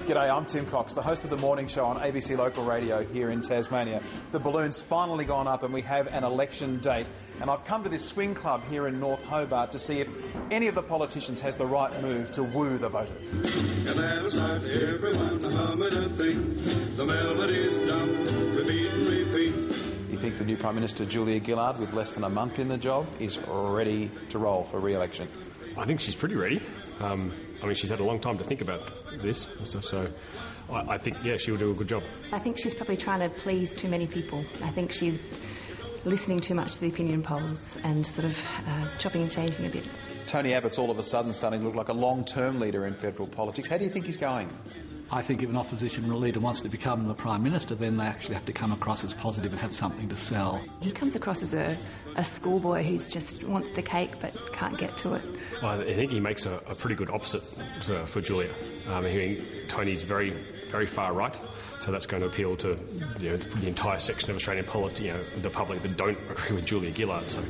G'day, I'm Tim Cox, the host of the morning show on ABC Local Radio here in Tasmania. The balloon's finally gone up and we have an election date. And I've come to this swing club here in North Hobart to see if any of the politicians has the right move to woo the voters. And that'll start everyone humming and think. The melody's done, repeat and repeat. You think the new Prime Minister, Julia Gillard, with less than a month in the job, is ready to roll for re-election? I think she's pretty ready. I mean, she's had a long time to think about this and stuff, so I think, yeah, she'll do a good job. I think she's probably trying to please too many people. I think she's listening too much to the opinion polls and sort of chopping and changing a bit. Tony Abbott's all of a sudden starting to look like a long-term leader in federal politics. How do you think he's going? I think if an opposition leader wants to become the Prime Minister, then they actually have to come across as positive and have something to sell. He comes across as a schoolboy who's just wants the cake but can't get to it. I think he makes a pretty good opposite for Julia. I mean, Tony's very, very far right, so that's going to appeal to the entire section of Australian politics, the public that don't agree with Julia Gillard. So.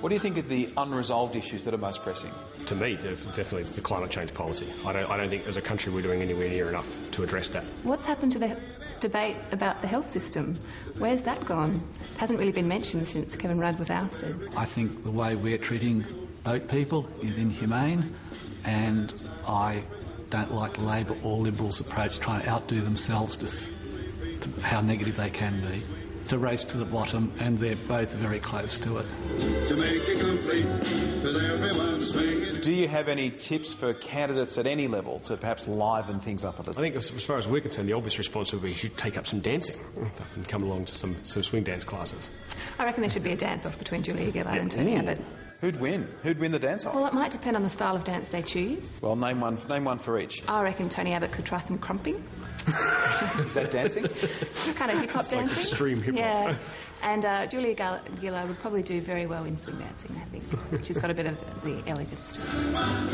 What do you think of the unresolved issues that are most pressing? To me, definitely it's the climate change policy. I don't think as a country we're doing anywhere near enough to address that. What's happened to the debate about the health system? Where's that gone? Hasn't really been mentioned since Kevin Rudd was ousted. I think the way we're treating boat people is inhumane, and I don't like Labor or Liberals' approach trying to outdo themselves to how negative they can be. It's a race to the bottom, and they're both very close to it. To make it complete, does everyone swing it? Do you have any tips for candidates at any level to perhaps liven things up a little? I think as far as we're concerned, the obvious response would be you should take up some dancing and come along to some swing dance classes. I reckon there should be a dance-off between Julia Gillard and Tony Abbott. Who'd win? Who'd win the dance-off? Well, it might depend on the style of dance they choose. Well, name one for each. I reckon Tony Abbott could try some crumping. Is that dancing? Kind of hip-hop dancing. Like extreme hip-hop. Yeah. And Julia Gillard would probably do very well in swing dancing, I think. She's got a bit of the elegance to her.